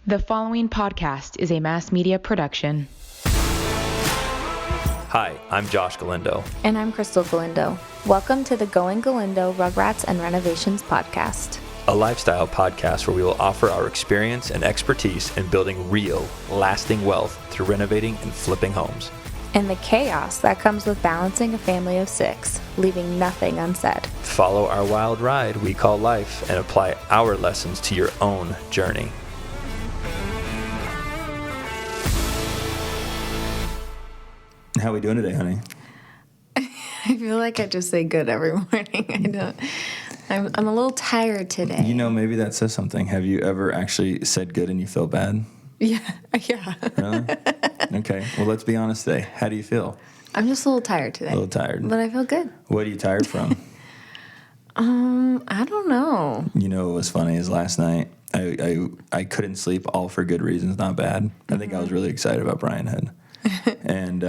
The following podcast is a mass media production. Hi, I'm Josh Galindo. And I'm Krystal Galindo. Welcome to the Going Galindo Rugrats and Renovations podcast. A lifestyle podcast where we will offer our experience and expertise in building real, lasting wealth through renovating and flipping homes. And the chaos that comes with balancing a family of 6, leaving nothing unsaid. Follow our wild ride we call life and apply our lessons to your own journey. How are we doing today, honey? I feel like I just say good every morning. I'm a little tired today. You know, maybe that says something. Have you ever actually said good and you feel bad? Yeah. Really? Okay. Well, let's be honest today. How do you feel? I'm just a little tired today. A little tired. But I feel good. What are you tired from? I don't know. You know what was funny is last night I couldn't sleep, all for good reasons, not bad. I think I was really excited about Brian Head. And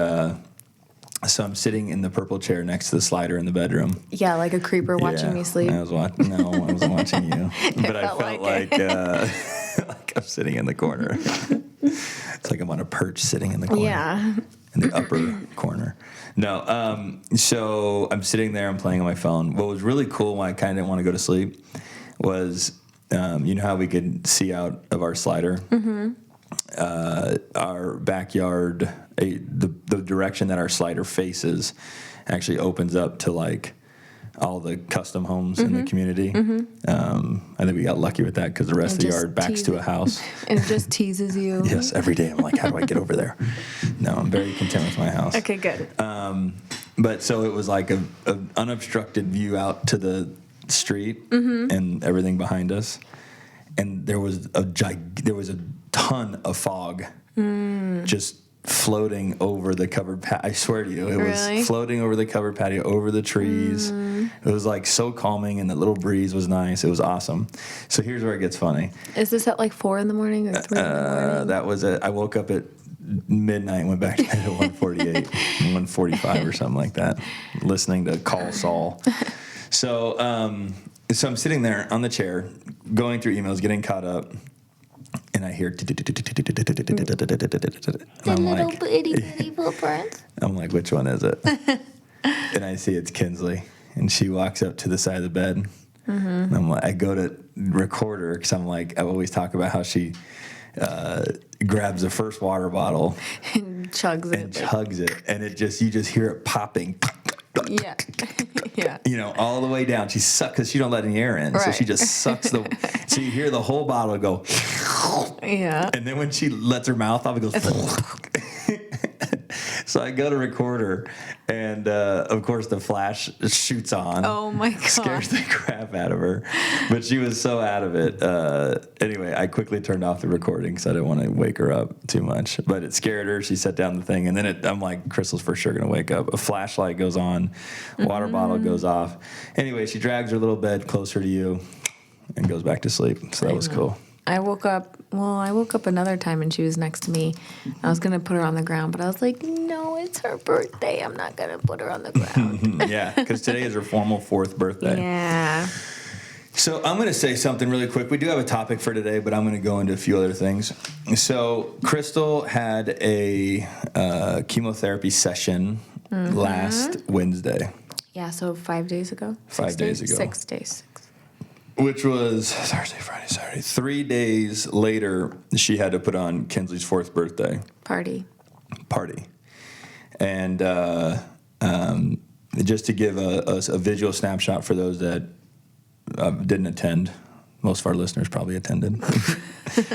so I'm sitting in the purple chair next to the slider in the bedroom. Yeah, like a creeper watching me sleep. I wasn't watching you. But I felt like like I'm sitting in the corner. It's like I'm on a perch sitting in the corner. Yeah. In the upper corner. No, so I'm sitting there, I'm playing on my phone. What was really cool when I kind of didn't want to go to sleep was, you know how we could see out of our slider? Mm-hmm. Our backyard, the direction that our slider faces actually opens up to like all the custom homes in the community. Mm-hmm. I think we got lucky with that because the rest of the yard backs to a house. And it just teases you. Yes, every day I'm like, how do I get over there? No, I'm very content with my house. Okay, good. But so it was like an unobstructed view out to the street and everything behind us. And there was a ton of fog just floating over the covered patio. I swear to you, it was floating over the covered patio, over the trees. It was like so calming, and the little breeze was nice. It was awesome. So here's where it gets funny. Is this at like 4 in the morning or 3 in the morning? That was it. I woke up at midnight and went back to bed at 1:48, 1:45 or something like that, listening to Call Saul. So I'm sitting there on the chair, going through emails, getting caught up, and I hear, I'm like, bitty footprints. I'm like, which one is it? And I see it's Kinsley, and she walks up to the side of the bed, and I'm like, I go to record her because I'm like, I always talk about how she grabs the first water bottle and chugs it, and you just hear it popping. Yeah. Yeah. You know, all the way down. She sucks because she don't let any air in. Right. So she just sucks so you hear the whole bottle go. Yeah. And then when she lets her mouth off, it goes. So I go to record her, and of course the flash shoots on. Oh my God. Scares the crap out of her. But she was so out of it. Anyway, I quickly turned off the recording because I didn't want to wake her up too much. But it scared her. She set down the thing, and then I'm like, Crystal's for sure going to wake up. A flashlight goes on, water bottle goes off. Anyway, she drags her little bed closer to you and goes back to sleep. So that was cool. I woke up another time and she was next to me. I was going to put her on the ground, but I was like, no, it's her birthday. I'm not going to put her on the ground. Yeah, because today is her formal 4th birthday. Yeah. So I'm going to say something really quick. We do have a topic for today, but I'm going to go into a few other things. So Krystal had a chemotherapy session last Wednesday. Yeah, so 5 days ago? 5 days ago. 6 days. Which was Thursday, Friday, Saturday. 3 days later, she had to put on Kinsley's 4th birthday Party. And just to give a visual snapshot for those that didn't attend, most of our listeners probably attended.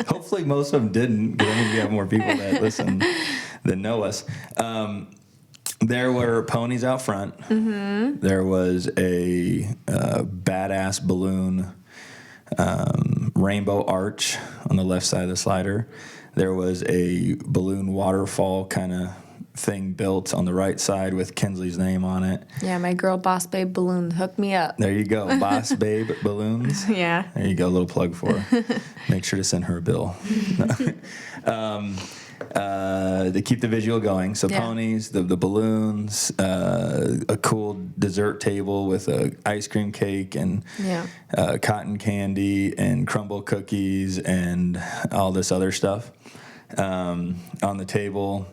Hopefully most of them didn't, because I think we have more people that listen than know us. There were ponies out front. Mm-hmm. There was a badass balloon rainbow arch on the left side of the slider. There was a balloon waterfall kind of thing built on the right side with Kinsley's name on it. Yeah, my girl Boss Babe Balloon hooked me up. There you go, Boss Babe Balloons. Yeah. There you go, a little plug for her. Make sure to send her a bill. to keep the visual going. So ponies, the balloons, a cool dessert table with a ice cream cake and cotton candy and crumble cookies and all this other stuff on the table.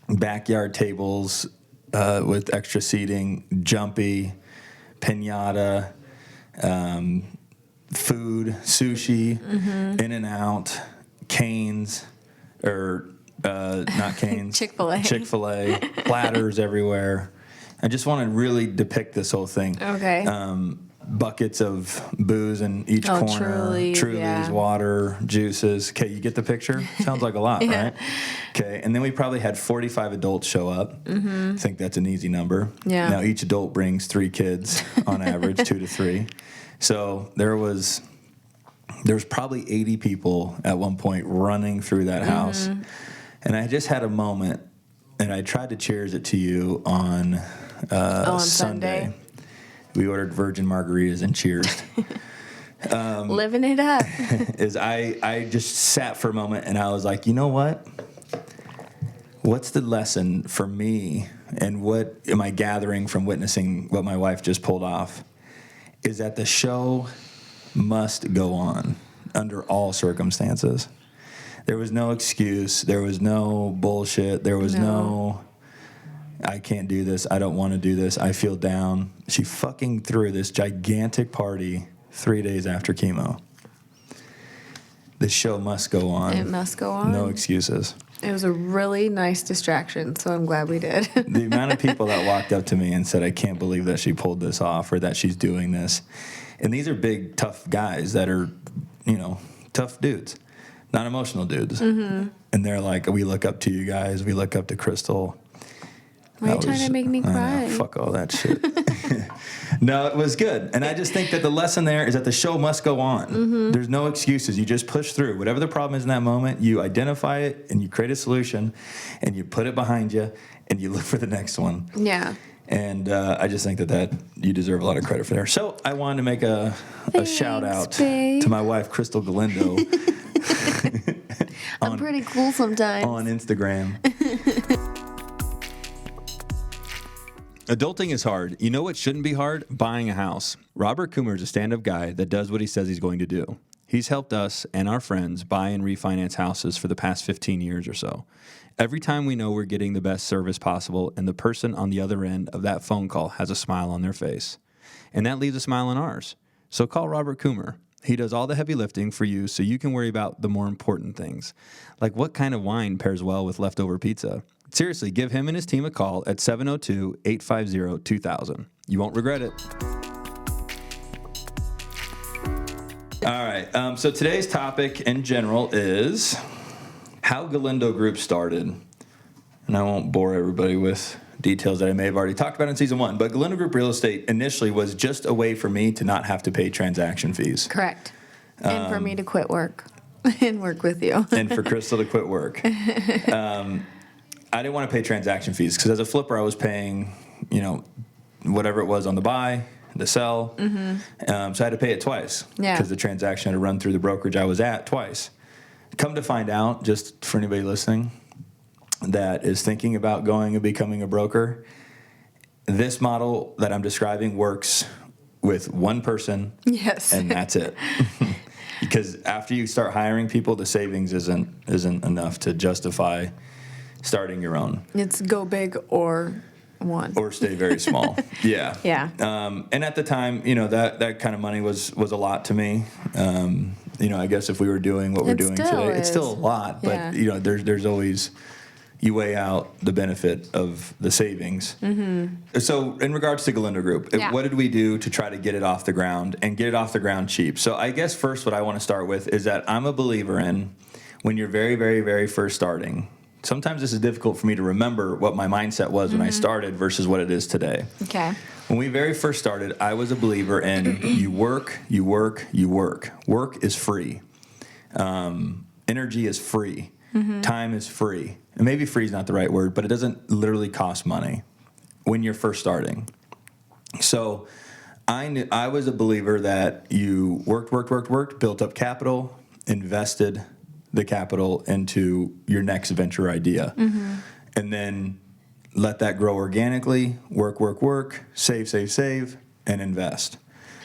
Backyard tables with extra seating, jumpy, piñata, food, sushi, In-N-Out, Canes, or not Canes. Chick-fil-A, platters everywhere. I just want to really depict this whole thing. Okay. Buckets of booze in each corner. Trulies, water, juices. Okay, you get the picture? Sounds like a lot, right? Okay, and then we probably had 45 adults show up. I think that's an easy number. Yeah. Now, each adult brings 3 kids on average, 2 to 3. So there was probably 80 people at one point running through that house. And I just had a moment, and I tried to cheers it to you on Sunday. We ordered virgin margaritas and cheers. Living it up. I just sat for a moment, and I was like, you know what? What's the lesson for me, and what am I gathering from witnessing what my wife just pulled off? Is that the show must go on under all circumstances. There was no excuse. There was no bullshit. There was no I can't do this. I don't want to do this. I feel down. She fucking threw this gigantic party 3 days after chemo. The show must go on. It must go on. No excuses. It was a really nice distraction, so I'm glad we did. The amount of people that walked up to me and said, I can't believe that she pulled this off or that she's doing this. And these are big, tough guys that are, tough dudes, not emotional dudes. And they're like, we look up to you guys. We look up to Krystal. Why are you trying to make me cry? Fuck all that shit. No, it was good. And I just think that the lesson there is that the show must go on. There's no excuses. You just push through. Whatever the problem is in that moment, you identify it and you create a solution and you put it behind you and you look for the next one. Yeah. And I just think that you deserve a lot of credit for that. So I wanted to make a shout out to my wife, Crystal Galindo. I'm pretty cool sometimes. On Instagram. Adulting is hard. You know what shouldn't be hard? Buying a house. Robert Coomer is a stand-up guy that does what he says he's going to do. He's helped us and our friends buy and refinance houses for the past 15 years or so. Every time we know we're getting the best service possible and the person on the other end of that phone call has a smile on their face. And that leaves a smile on ours. So call Robert Coomer. He does all the heavy lifting for you so you can worry about the more important things. Like what kind of wine pairs well with leftover pizza? Seriously, give him and his team a call at 702-850-2000. You won't regret it. All right. So today's topic in general is how Galindo Group started. And I won't bore everybody with details that I may have already talked about in season 1. But Galindo Group Real Estate initially was just a way for me to not have to pay transaction fees. Correct. And for me to quit work and work with you. And for Krystal to quit work. I didn't want to pay transaction fees because as a flipper, I was paying, whatever it was on the buy, the sell. So I had to pay it twice because the transaction had to run through the brokerage I was at twice. Come to find out, just for anybody listening that is thinking about going and becoming a broker, this model that I'm describing works with one person. Yes. And that's it. Because after you start hiring people, the savings isn't enough to justify starting your own. It's go big or one. Or stay very small. Yeah. Yeah. And at the time, that kind of money was a lot to me. I guess if we were doing what we're doing today, it's still a lot, but there's always, you weigh out the benefit of the savings. So in regards to Galindo Group, what did we do to try to get it off the ground and get it off the ground cheap? So I guess first what I want to start with is that I'm a believer in when you're very, very, very first starting. Sometimes this is difficult for me to remember what my mindset was when I started versus what it is today. Okay. When we very first started, I was a believer in you work, you work, you work. Work is free. Energy is free. Time is free. And maybe free is not the right word, but it doesn't literally cost money when you're first starting. So I was a believer that you worked, built up capital, invested, the capital into your next venture idea. And then let that grow organically, work, save, and invest.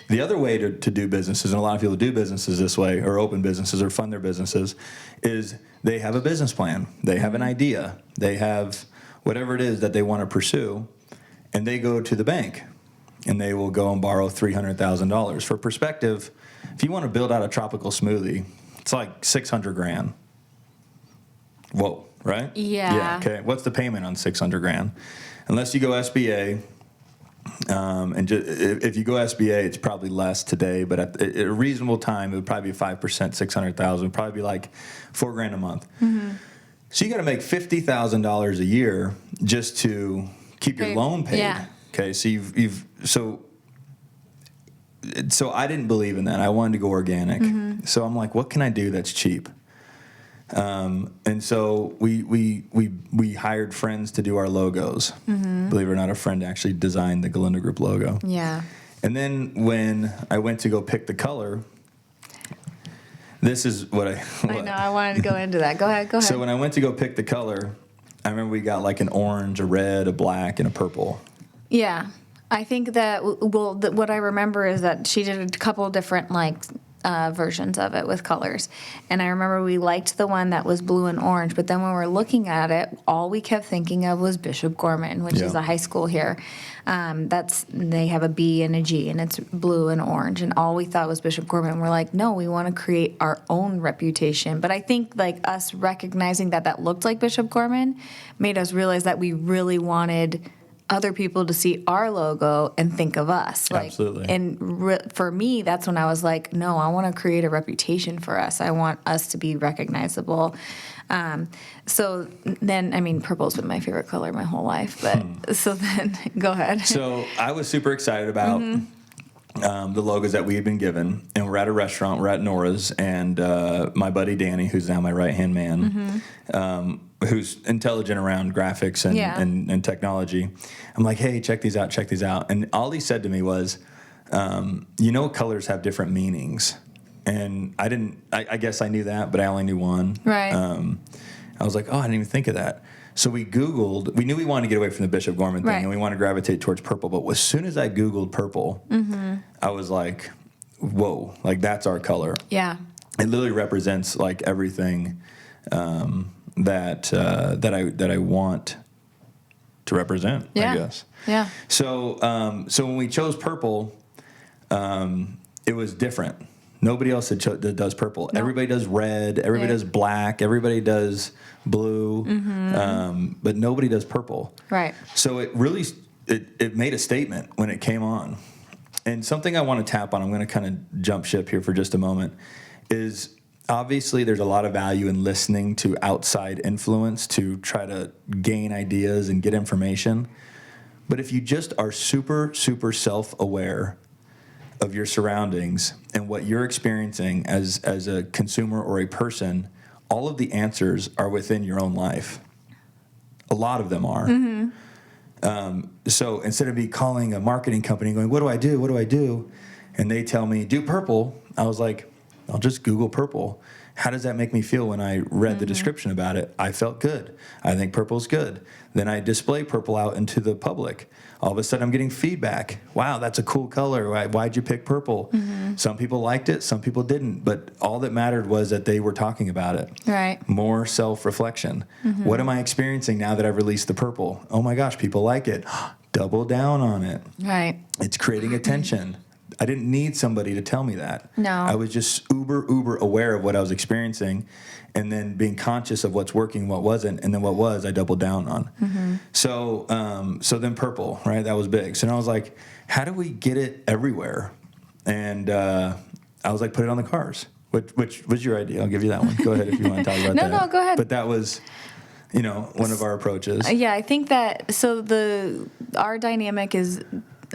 The other way to do businesses, and a lot of people do businesses this way, or open businesses or fund their businesses, is they have a business plan. They have an idea. They have whatever it is that they want to pursue, and they go to the bank, and they will go and borrow $300,000. For perspective, if you want to build out a tropical smoothie, it's like $600,000. Whoa, right? Yeah. Okay. What's the payment on $600,000? Unless you go SBA, if you go SBA, it's probably less today. But at a reasonable time, it would probably be 5%, $600,000. It'd probably be like $4,000 a month. So you got to make $50,000 a year just to keep your loan paid. Yeah. Okay. So so I didn't believe in that. I wanted to go organic. So I'm like, what can I do that's cheap? And so we hired friends to do our logos. Believe it or not, a friend actually designed the Galindo Group logo. Yeah. And then when I went to go pick the color, this is what I know. I wanted to go into that. Go ahead. So when I went to go pick the color, I remember we got like an orange, a red, a black, and a purple. Yeah. I think that, what I remember is that she did a couple different, versions of it with colors. And I remember we liked the one that was blue and orange, but then when we were looking at it, all we kept thinking of was Bishop Gorman, which is a high school here. They have a B and a G, and it's blue and orange, and all we thought was Bishop Gorman. We're like, no, we want to create our own reputation. But I think us recognizing that looked like Bishop Gorman made us realize that we really wanted other people to see our logo and think of us. Absolutely. And for me, that's when I was like, no, I want to create a reputation for us. I want us to be recognizable. So then, purple's been my favorite color my whole life. But so then, go ahead. So I was super excited about the logos that we had been given. And we're at a restaurant. We're at Nora's. And my buddy Danny, who's now my right-hand man, who's intelligent around graphics and technology. I'm like, hey, check these out. And all he said to me was, colors have different meanings. And I guess I knew that, but I only knew one. Right. I was like, oh, I didn't even think of that. So we Googled, we knew we wanted to get away from the Bishop Gorman thing, and we wanted to gravitate towards purple. But as soon as I Googled purple, I was like, whoa, that's our color. Yeah. It literally represents everything that I want to represent, I guess. Yeah. So when we chose purple, it was different. Nobody else that does purple. No. Everybody does red. Everybody does black. Everybody does blue. But nobody does purple. Right. So it really it made a statement when it came on. And something I want to tap on, I'm going to kind of jump ship here for just a moment, is obviously there's a lot of value in listening to outside influence to try to gain ideas and get information. But if you just are super, super self-aware of your surroundings and what you're experiencing as a consumer or a person, all of the answers are within your own life. A lot of them are. So instead of me calling a marketing company going, what do I do? And they tell me, do purple. I was like, I'll just Google purple. How does that make me feel when I read the description about it? I felt good. I think purple's good. Then I display purple out into the public. All of a sudden I'm getting feedback. Wow, that's a cool color. Why'd you pick purple? Some people liked it, some people didn't. But all that mattered was that they were talking about it. Right. More self-reflection. What am I experiencing now that I've released the purple? Oh my gosh, people like it. Double down on it. Right. It's creating attention. I didn't need somebody to tell me that. No. I was just uber aware of what I was experiencing, and then being conscious of what's working, what wasn't, and then what was, I doubled down on. So then purple, right? That was big. So then I was like, how do we get it everywhere? And I was like, put it on the cars, which was your idea. I'll give you that one. Go ahead if you want to talk about that. No, go ahead. But that was, one of our approaches. Yeah, I think that, our dynamic is,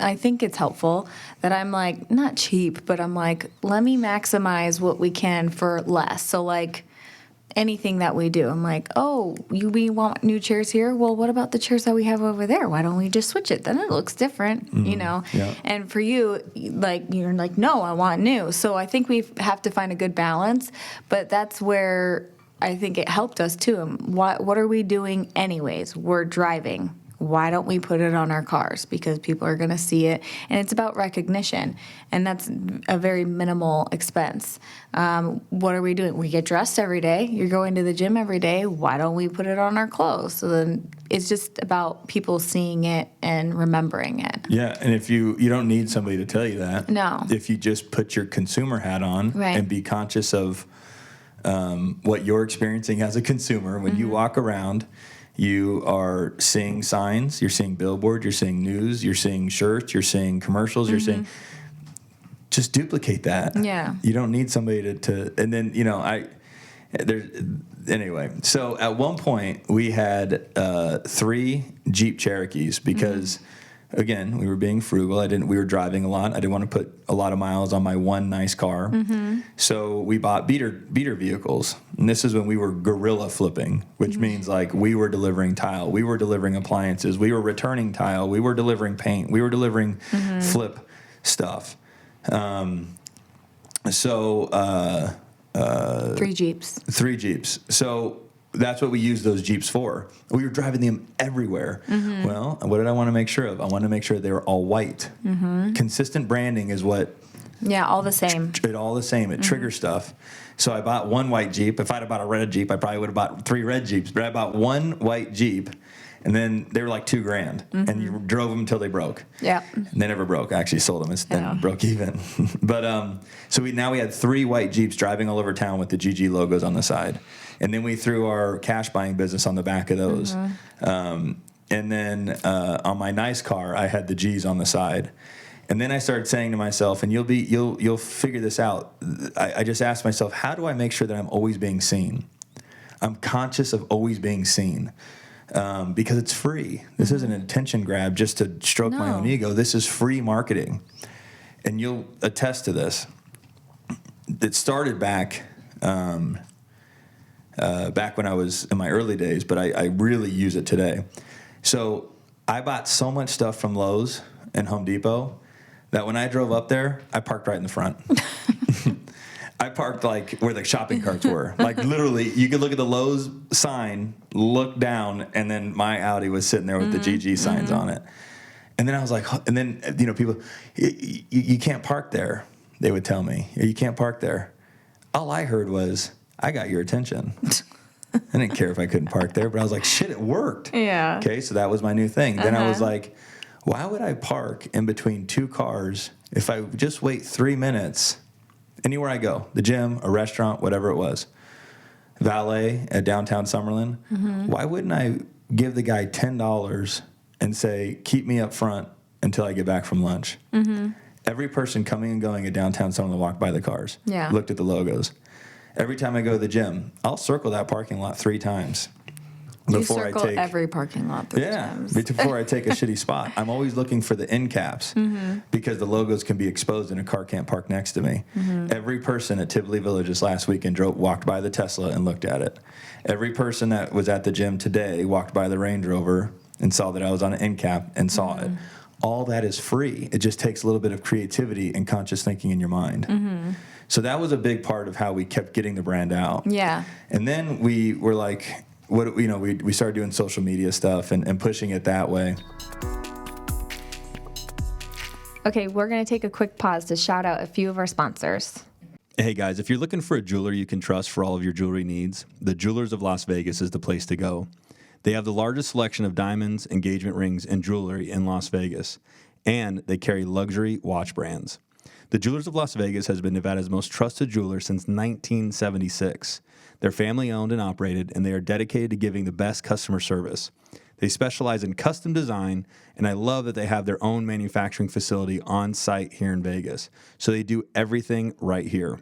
I think it's helpful that I'm like, not cheap, but I'm like, let me maximize what we can for less. So anything that we do, I'm like, oh, we want new chairs here? Well, what about the chairs that we have over there? Why don't we just switch it? Then it looks different, Yeah. And for you, you're like, no, I want new. So I think we have to find a good balance, but that's where I think it helped us too. What are we doing anyways? We're driving. Why don't we put it on our cars? Because people are going to see it. And it's about recognition. And that's a very minimal expense. What are we doing? We get dressed every day. You're going to the gym every day. Why don't we put it on our clothes? So then it's just about people seeing it and remembering it. Yeah, and if you don't need somebody to tell you that. No. If you just put your consumer hat on and be conscious of what you're experiencing as a consumer. When you walk around, you are seeing signs, you're seeing billboards, you're seeing news, you're seeing shirts, you're seeing commercials, you're seeing, just duplicate that. Yeah. You don't need somebody to and then, anyway. So at one point we had 3 Jeep Cherokees because again, we were being frugal. We were driving a lot. I didn't want to put a lot of miles on my one nice car. So we bought beater vehicles. And this is when we were guerilla flipping, which means like we were delivering tile, we were delivering appliances, we were returning tile, we were delivering paint, we were delivering flip stuff. 3 Jeeps. 3 Jeeps. So that's what we used those Jeeps for. We were driving them everywhere. Well, what did I want to make sure of? I wanted to make sure they were all white. Consistent branding is what... Yeah, all the same. It triggers stuff. So I bought one white Jeep. If I'd have bought a red Jeep, I probably would have bought 3 red Jeeps. But I bought one white Jeep, and then they were like $2,000. And you drove them until they broke. Yeah. And they never broke. I actually sold them. Then broke even. But so we had 3 white Jeeps driving all over town with the GG logos on the side. And then we threw our cash buying business on the back of those. And then on my nice car, I had the G's on the side. And then I started saying to myself, and you'll figure this out. I just asked myself, how do I make sure that I'm always being seen? I'm conscious of always being seen. Because it's free. This isn't an attention grab just to stroke my own ego. This is free marketing. And you'll attest to this. It started back when I was in my early days, but I really use it today. So I bought so much stuff from Lowe's and Home Depot that when I drove up there, I parked right in the front. I parked like where the shopping carts were. Like literally, you could look at the Lowe's sign, look down, and then my Audi was sitting there with the GG signs on it. And then I was like, people, you can't park there. They would tell me, you can't park there. All I heard was, I got your attention. I didn't care if I couldn't park there, but I was like, shit, it worked. Yeah. Okay, so that was my new thing. Then I was like, why would I park in between 2 cars if I just wait 3 minutes anywhere I go, the gym, a restaurant, whatever it was, valet at downtown Summerlin? Why wouldn't I give the guy $10 and say, keep me up front until I get back from lunch? Every person coming and going at downtown Summerlin walked by the cars, looked at the logos. Every time I go to the gym, I'll circle that parking lot 3 times. Before I take every parking lot 3 times. Before I take a shitty spot. I'm always looking for the end caps because the logos can be exposed and a car can't park next to me. Every person at Tivoli Village this last weekend walked by the Tesla and looked at it. Every person that was at the gym today walked by the Range Rover and saw that I was on an end cap and saw it. All that is free. It just takes a little bit of creativity and conscious thinking in your mind. So that was a big part of how we kept getting the brand out. Yeah. And then we were like, we started doing social media stuff and pushing it that way. Okay, we're going to take a quick pause to shout out a few of our sponsors. Hey guys, if you're looking for a jeweler you can trust for all of your jewelry needs, the Jewelers of Las Vegas is the place to go. They have the largest selection of diamonds, engagement rings, and jewelry in Las Vegas, and they carry luxury watch brands. The Jewelers of Las Vegas has been Nevada's most trusted jeweler since 1976. They're family-owned and operated, and they are dedicated to giving the best customer service. They specialize in custom design, and I love that they have their own manufacturing facility on site here in Vegas. So they do everything right here.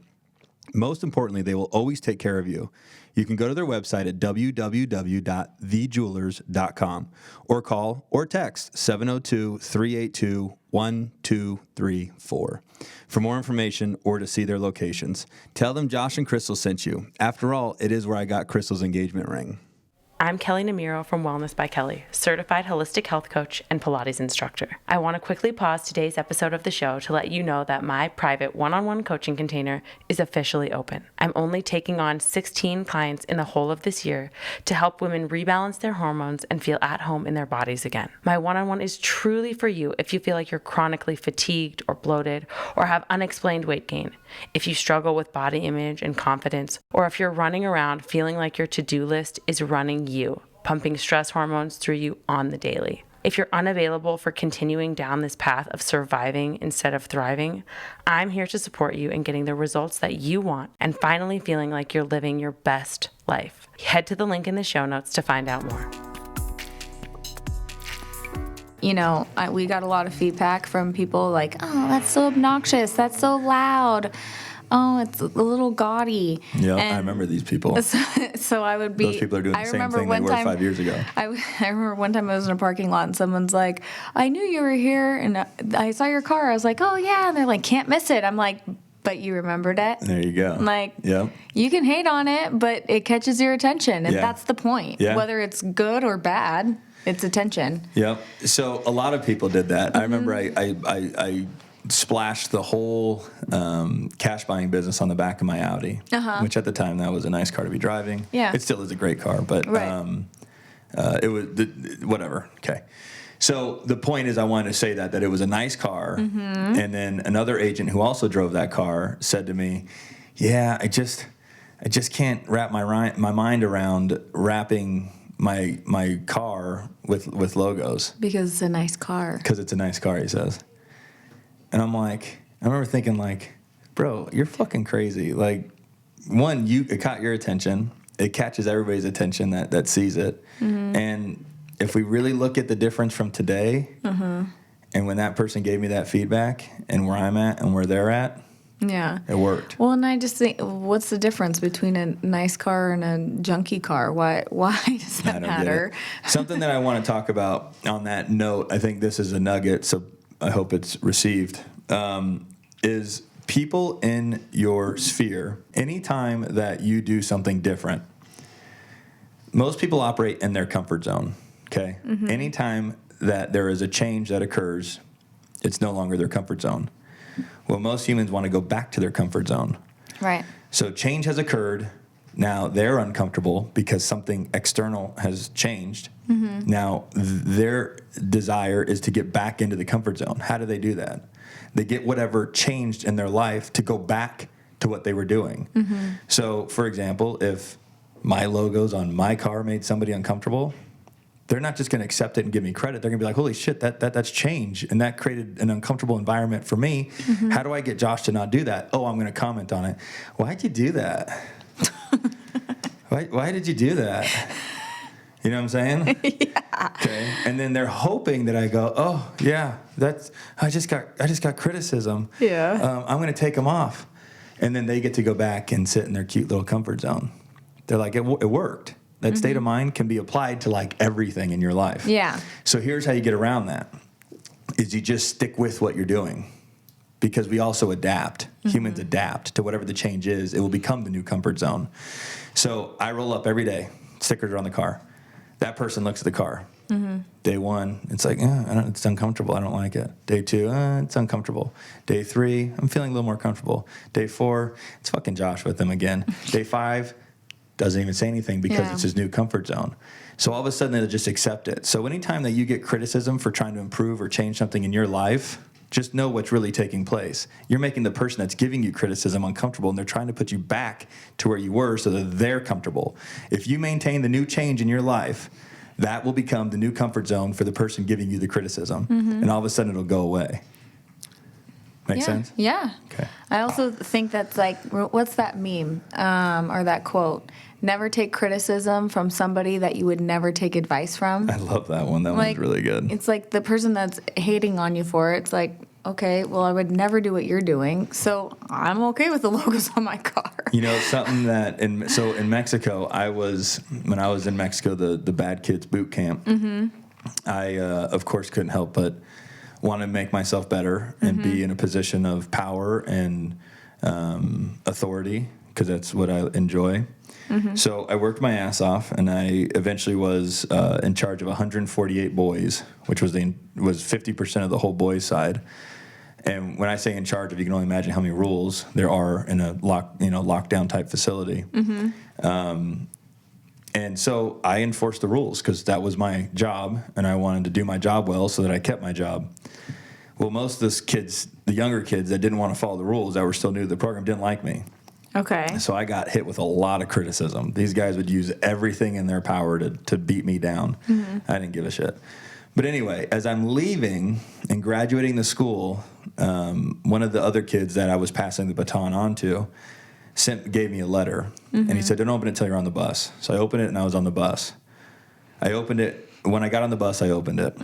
Most importantly, they will always take care of you. You can go to their website at www.thejewelers.com or call or text 702-382-1234 for more information or to see their locations. Tell them Josh and Krystal sent you. After all, it is where I got Krystal's engagement ring. I'm Kelly Namiro from Wellness by Kelley, certified holistic health coach and Pilates instructor. I want to quickly pause today's episode of the show to let you know that my private one-on-one coaching container is officially open. I'm only taking on 16 clients in the whole of this year to help women rebalance their hormones and feel at home in their bodies again. My one-on-one is truly for you if you feel like you're chronically fatigued or bloated or have unexplained weight gain, if you struggle with body image and confidence, or if you're running around feeling like your to-do list is running you, pumping stress hormones through you on the daily. If you're unavailable for continuing down this path of surviving instead of thriving, I'm here to support you in getting the results that you want and finally feeling like you're living your best life. Head to the link in the show notes to find out more. You know, we got a lot of feedback from people like, oh, that's so obnoxious. That's so loud. Oh, it's a little gaudy. Yeah, I remember these people. So I would be. Those people are doing the same thing they were 5 years ago. I remember one time I was in a parking lot and someone's like, I knew you were here and I saw your car. I was like, oh, yeah. And they're like, can't miss it. I'm like, but you remembered it. There you go. Like, yep. You can hate on it, but it catches your attention. And that's the point. Yeah. Whether it's good or bad, it's attention. Yep. So a lot of people did that. I remember I splashed the whole cash buying business on the back of my Audi, which at the time that was a nice car to be driving. Yeah. It still is a great car, but it was whatever. Okay. So the point is I wanted to say that it was a nice car. And then another agent who also drove that car said to me, yeah, I just can't wrap my mind around wrapping my car with logos. Because it's a nice car. Because it's a nice car, he says. And I'm like, I remember thinking like, bro, you're fucking crazy. Like, one, it caught your attention. It catches everybody's attention that sees it. And if we really look at the difference from today and when that person gave me that feedback and where I'm at and where they're at, yeah, it worked. Well, and I just think, what's the difference between a nice car and a junky car? Why does that matter? Something that I want to talk about on that note, I think this is a nugget, so I hope it's received, is people in your sphere, anytime that you do something different, most people operate in their comfort zone, okay? Anytime that there is a change that occurs, it's no longer their comfort zone. Well, most humans want to go back to their comfort zone. Right. So change has occurred. Now they're uncomfortable because something external has changed. Now their desire is to get back into the comfort zone. How do they do that? They get whatever changed in their life to go back to what they were doing. So, for example, if my logos on my car made somebody uncomfortable, they're not just going to accept it and give me credit. They're going to be like, holy shit, that's change. And that created an uncomfortable environment for me. How do I get Josh to not do that? Oh, I'm going to comment on it. Why'd you do that? Why did you do that? You know what I'm saying? Yeah. Okay. And then they're hoping that I go, oh, yeah, I just got criticism. Yeah. I'm going to take them off. And then they get to go back and sit in their cute little comfort zone. They're like, it worked. That state of mind can be applied to like everything in your life. Yeah. So here's how you get around that, is you just stick with what you're doing. Because we also adapt. Humans adapt to whatever the change is. It will become the new comfort zone. So I roll up every day, stickers are on the car. That person looks at the car. Day one, it's like, it's uncomfortable. I don't like it. Day two, it's uncomfortable. Day three, I'm feeling a little more comfortable. Day four, it's fucking Josh with them again. Day five, doesn't even say anything because it's his new comfort zone. So all of a sudden, they'll just accept it. So anytime that you get criticism for trying to improve or change something in your life, just know what's really taking place. You're making the person that's giving you criticism uncomfortable, and they're trying to put you back to where you were so that they're comfortable. If you maintain the new change in your life, that will become the new comfort zone for the person giving you the criticism. And all of a sudden, it'll go away. Make sense? Yeah. Okay. I also think that's like, what's that meme or that quote? Never take criticism from somebody that you would never take advice from. I love that one. That one's really good. It's like the person that's hating on you for it. It's like, okay, well, I would never do what you're doing, so I'm okay with the logos on my car. You know, something that in Mexico, when I was in Mexico, the Bad Kids boot camp, I, of course, couldn't help but want to make myself better and be in a position of power and authority, because that's what I enjoy. So I worked my ass off, and I eventually was in charge of 148 boys, which was 50% of the whole boys side. And when I say in charge of, you can only imagine how many rules there are in a lockdown type facility. And so I enforced the rules because that was my job, and I wanted to do my job well so that I kept my job. Well, most of those kids, the younger kids that didn't want to follow the rules, that were still new to the program, didn't like me. Okay. So I got hit with a lot of criticism. These guys would use everything in their power to beat me down. I didn't give a shit. But anyway, as I'm leaving and graduating the school, one of the other kids that I was passing the baton on to gave me a letter. And he said, don't open it until you're on the bus. So I opened it, and I was on the bus. I opened it. When I got on the bus, I opened it.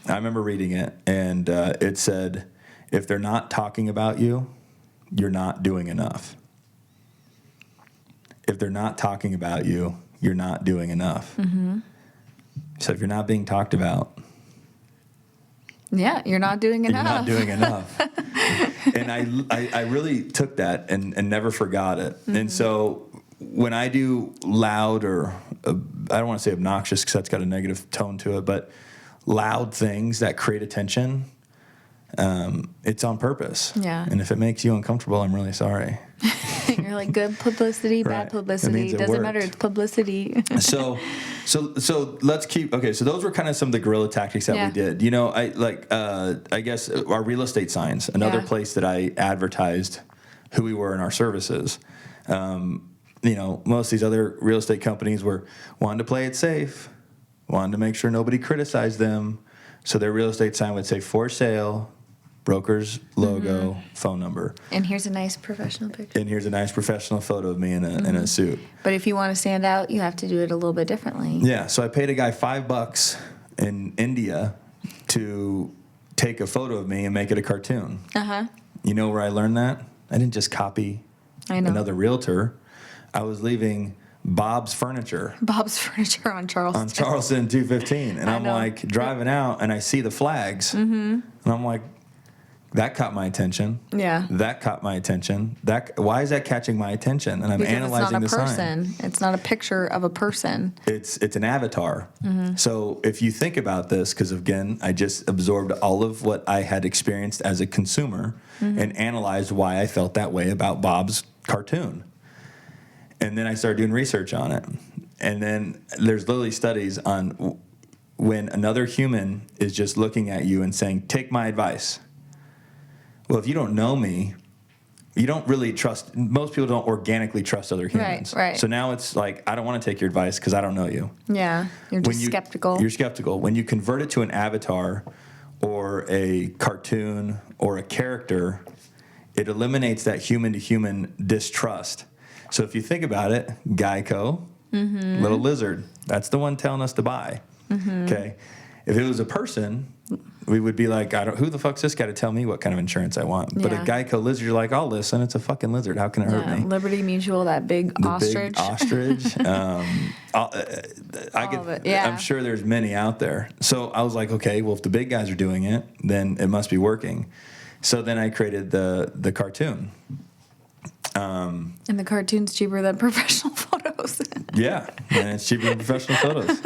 I remember reading it, and it said, if they're not talking about you, you're not doing enough. If they're not talking about you, you're not doing enough. So if you're not being talked about, Yeah, you're not doing enough. you're not doing enough. And I really took that and never forgot it. And so when I do loud or, I don't want to say obnoxious because that's got a negative tone to it, but loud things that create attention, it's on purpose. Yeah. And if it makes you uncomfortable, I'm really sorry. You're like, good publicity, Right. bad That publicity. means it Doesn't worked. matter. It's publicity. So let's keep, okay, so those were kind of some of the guerrilla tactics that Yeah. we did. You know, I guess our real estate signs, another Yeah. place that I advertised who we were in our services. You know, most of these other real estate companies wanted to play it safe, wanted to make sure nobody criticized them. So their real estate sign would say for sale, broker's logo, phone number. And here's a nice professional picture. And here's a nice professional photo of me in a suit. But if you want to stand out, you have to do it a little bit differently. Yeah, so I paid a guy $5 in India to take a photo of me and make it a cartoon. You know where I learned that? I didn't just copy I know. another realtor. I was leaving Bob's Furniture Bob's Furniture on Charleston. on Charleston 215, and I I'm know. like driving out, and I see the flags, and I'm like, that caught my attention. Yeah. That caught my attention. Why is that catching my attention? And I'm Because analyzing the it's not a sign. person. It's not a picture of a person. It's an avatar. So if you think about this, because again, I just absorbed all of what I had experienced as a consumer and analyzed why I felt that way about Bob's cartoon. And then I started doing research on it. And then there's literally studies on when another human is just looking at you and saying, take my advice. Well, if you don't know me, you don't really trust. Most people don't organically trust other humans. Right. So now it's like, I don't want to take your advice because I don't know you. Yeah. You're just skeptical. You're skeptical. When you convert it to an avatar or a cartoon or a character, it eliminates that human-to-human distrust. So if you think about it, Geico, little lizard, that's the one telling us to buy. Okay? If it was a person, we would be like, who the fuck's this guy to tell me what kind of insurance I want? But a Yeah. Geico lizard, you're like, I'll listen. It's a fucking lizard. How can it hurt me? Liberty Mutual, that big The ostrich. big ostrich. of it, yeah. I'm sure there's many out there. So I was like, okay, well, if the big guys are doing it, then it must be working. So then I created the cartoon. And the cartoon's cheaper than professional photos. Yeah, and it's cheaper than professional photos.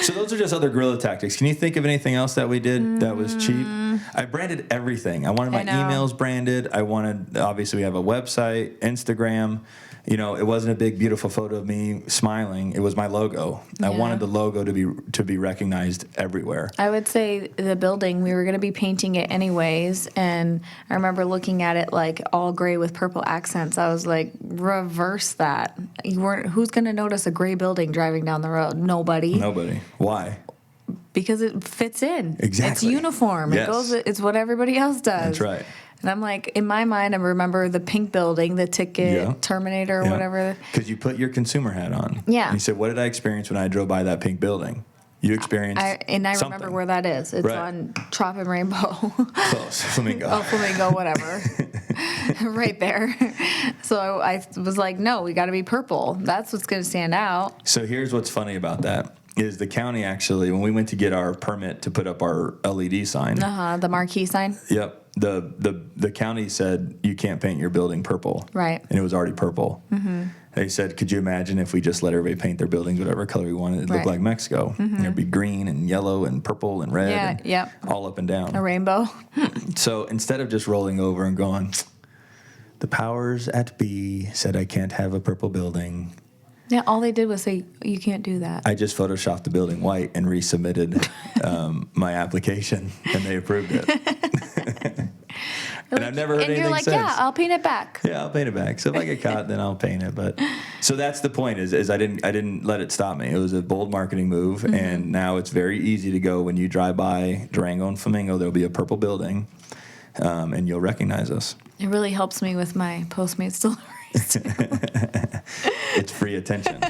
So those are just other guerrilla tactics. Can you think of anything else that we did that was cheap? I branded everything. I wanted my I know. emails branded. Obviously, we have a website, Instagram. You know, it wasn't a big, beautiful photo of me smiling. It was my logo. I Yeah. wanted the logo to be recognized everywhere. I would say the building, we were going to be painting it anyways. And I remember looking at it like all gray with purple accents. I was like, reverse that. Who's going to notice a gray building driving down the road? Nobody. Nobody. Why? Because it fits in. Exactly. It's uniform. Yes. It's what everybody else does. That's right. And I'm like, in my mind, I remember the pink building, the ticket, Terminator, or whatever. Because you put your consumer hat on. Yeah. And you said, what did I experience when I drove by that pink building? You experienced I remember something. where that is. It's Right. on Trop and Rainbow. Close. Flamingo. Oh, Flamingo, whatever. Right there. So I was like, no, we got to be purple. That's what's going to stand out. So here's what's funny about that. is the county actually, when we went to get our permit to put up our LED sign. The marquee sign. Yep. The county said you can't paint your building purple. Right. And it was already purple. They said, could you imagine if we just let everybody paint their buildings whatever color we wanted? It'd look like Mexico. It'd be green and yellow and purple and red and all up and down. A rainbow. So instead of just rolling over and going, the powers at be said I can't have a purple building. Yeah, all they did was say, you can't do that. I just photoshopped the building white and resubmitted my application, and they approved it. And I've never heard anything you're like, since. yeah, I'll paint it back. Yeah, I'll paint it back. So if I get caught, then I'll paint it. But so that's the point is I didn't let it stop me. It was a bold marketing move, and now it's very easy to go when you drive by Durango and Flamingo. There'll be a purple building, and you'll recognize us. It really helps me with my Postmates deliveries. It's free attention.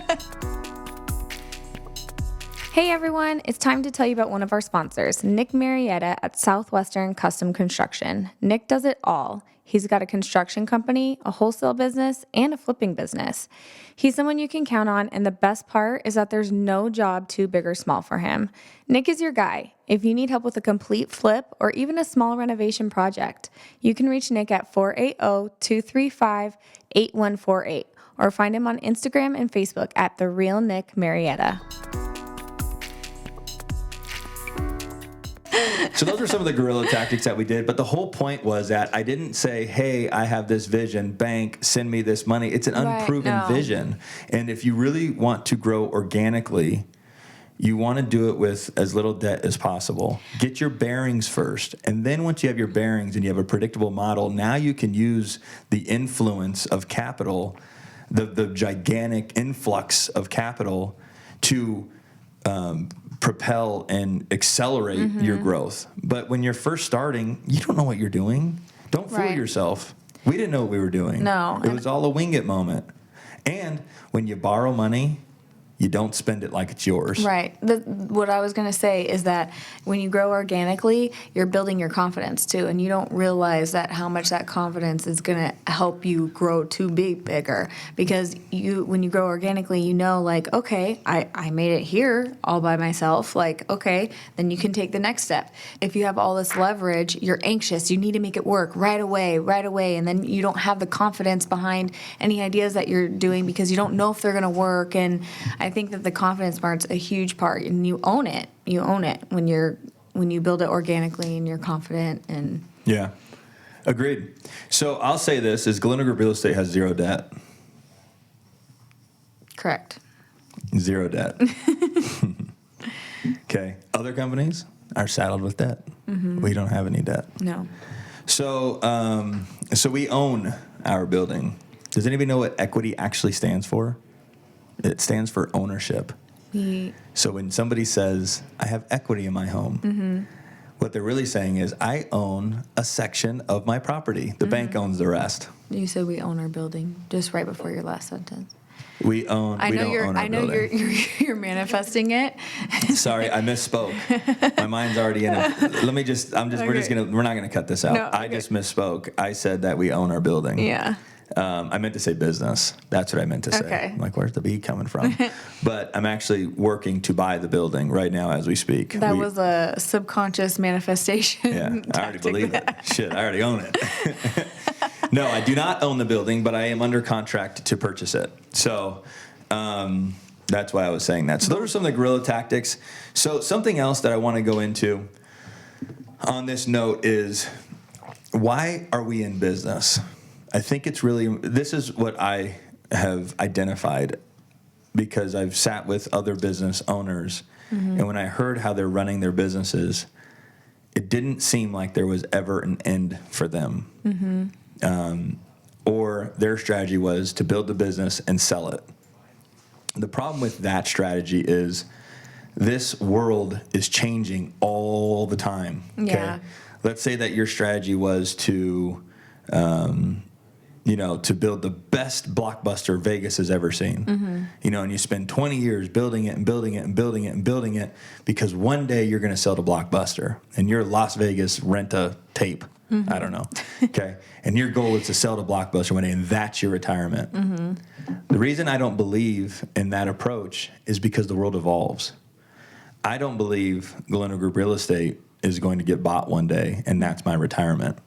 Hey everyone, it's time to tell you about one of our sponsors, Nick Marietta at Southwestern Custom Construction. Nick does it all. He's got a construction company, a wholesale business, and a flipping business. He's someone you can count on, and the best part is that there's no job too big or small for him. Nick is your guy. If you need help with a complete flip or even a small renovation project, you can reach Nick at 480-235-8148 or find him on Instagram and Facebook at The Real Nick Marietta. So those are some of the guerrilla tactics that we did. But the whole point was that I didn't say, hey, I have this vision, bank, send me this money. It's an unproven vision. And if you really want to grow organically, you want to do it with as little debt as possible. Get your bearings first. And then once you have your bearings and you have a predictable model, now you can use the influence of capital, the gigantic influx of capital to propel and accelerate your growth. But when you're first starting, you don't know what you're doing. Don't fool yourself. We didn't know what we were doing. No. It was all a wing it moment. And when you borrow money, you don't spend it like it's yours. Right. What I was going to say is that when you grow organically, you're building your confidence too, and you don't realize that how much that confidence is going to help you grow to be bigger. Because when you grow organically, you know, like, okay, I made it here all by myself. Like, okay, then you can take the next step. If you have all this leverage, you're anxious. You need to make it work right away, and then you don't have the confidence behind any ideas that you're doing because you don't know if they're going to work. And I think that the confidence part's a huge part, and you own it. You own it when you build it organically and you're confident. And yeah, agreed. So I'll say this: is Galindo Group Real Estate has zero debt. Correct. Zero debt. Okay. Other companies are saddled with debt. We don't have any debt. No. So we own our building. Does anybody know what equity actually stands for? It stands for ownership. So when somebody says, I have equity in my home, what they're really saying is, I own a section of my property. The bank owns the rest. You said we own our building just right before your last sentence. We don't own our building. I know you're manifesting it. Sorry, I misspoke. My mind's already in it. We're not gonna cut this out. No, I just misspoke. I said that we own our building. Yeah. I meant to say business. That's what I meant to say. Okay. I'm like, where's the B coming from? But I'm actually working to buy the building right now as we speak. That was a subconscious manifestation. Yeah, I already believe it. Shit, I already own it. No, I do not own the building, but I am under contract to purchase it. So that's why I was saying that. So those are some of the guerrilla tactics. So something else that I want to go into on this note is, why are we in business? I think this is what I have identified because I've sat with other business owners, and when I heard how they're running their businesses, it didn't seem like there was ever an end for them. Or their strategy was to build the business and sell it. The problem with that strategy is this world is changing all the time. Okay? Yeah. Let's say that your strategy was to build the best blockbuster Vegas has ever seen. And you spend 20 years building it and building it and building it and building it because one day you're going to sell to Blockbuster and you're Las Vegas rent-a-tape. I don't know. Okay. And your goal is to sell to Blockbuster one day, and that's your retirement. The reason I don't believe in that approach is because the world evolves. I don't believe Galindo Group Real Estate is going to get bought one day, and that's my retirement.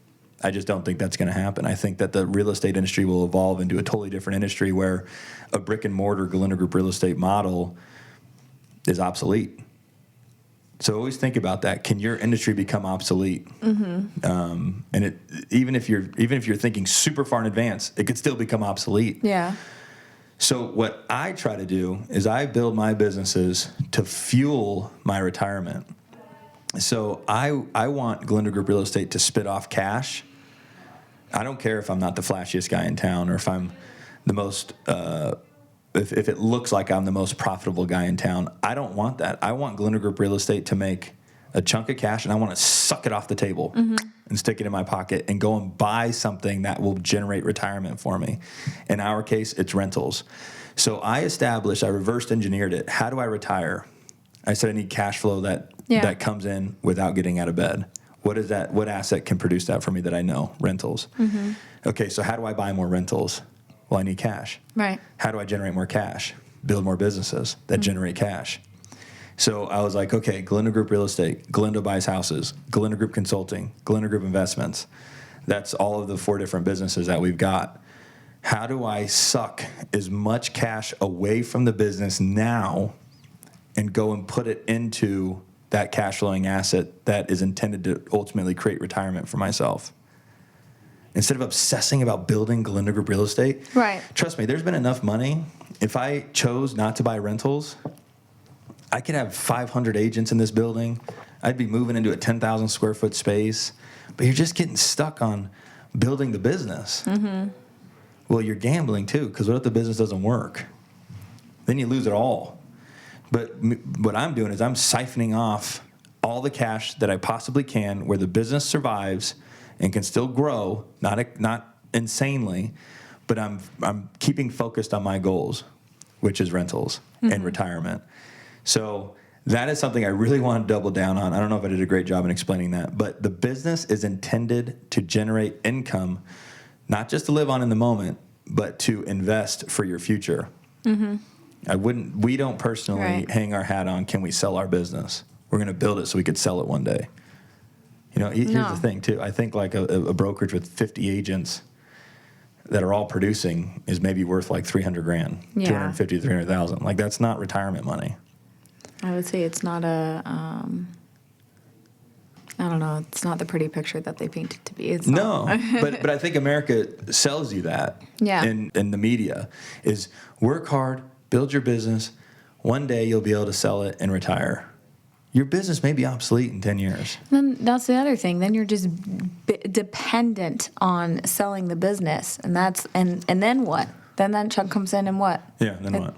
I just don't think that's going to happen. I think that the real estate industry will evolve into a totally different industry where a brick and mortar Galindo Group Real Estate model is obsolete. So always think about that. Can your industry become obsolete? And even if you're thinking super far in advance, it could still become obsolete. Yeah. So what I try to do is I build my businesses to fuel my retirement. So I want Galindo Group Real Estate to spit off cash. I don't care if I'm not the flashiest guy in town or if I'm the most, if it looks like I'm the most profitable guy in town. I don't want that. I want Galindo Group Real Estate to make a chunk of cash, and I want to suck it off the table and stick it in my pocket and go and buy something that will generate retirement for me. In our case, it's rentals. So I reversed engineered it. How do I retire? I said I need cash flow that comes in without getting out of bed. What is that? What asset can produce that for me that I know? Rentals. Okay, so how do I buy more rentals? Well, I need cash. Right. How do I generate more cash? Build more businesses that generate cash. So I was like, okay, Galindo Group Real Estate, Galindo buys houses, Galindo Group Consulting, Galindo Group Investments. That's all of the 4 different businesses that we've got. How do I suck as much cash away from the business now and go and put it into that cash flowing asset that is intended to ultimately create retirement for myself? Instead of obsessing about building Galindo Group Real Estate, Right. Trust me, there's been enough money. If I chose not to buy rentals, I could have 500 agents in this building. I'd be moving into a 10,000 square foot space, but you're just getting stuck on building the business. Well, you're gambling too, because what if the business doesn't work? Then you lose it all. But what I'm doing is I'm siphoning off all the cash that I possibly can where the business survives and can still grow, not insanely, but I'm keeping focused on my goals, which is rentals and retirement. So that is something I really want to double down on. I don't know if I did a great job in explaining that, but the business is intended to generate income, not just to live on in the moment, but to invest for your future. We don't personally hang our hat on, can we sell our business? We're going to build it so we could sell it one day. You know, here's the thing too. I think like a brokerage with 50 agents that are all producing is maybe worth like $300,000, Yeah. 250 to 300,000. Like that's not retirement money. I would say it's not I don't know, it's not the pretty picture that they paint it to be. It's No, not. but I think America sells you that. Yeah. In the media is work hard, build your business. One day you'll be able to sell it and retire. Your business may be obsolete in 10 years. Then that's the other thing. Then you're just dependent on selling the business, and then what? Then that chunk comes in, and what? Yeah, then what?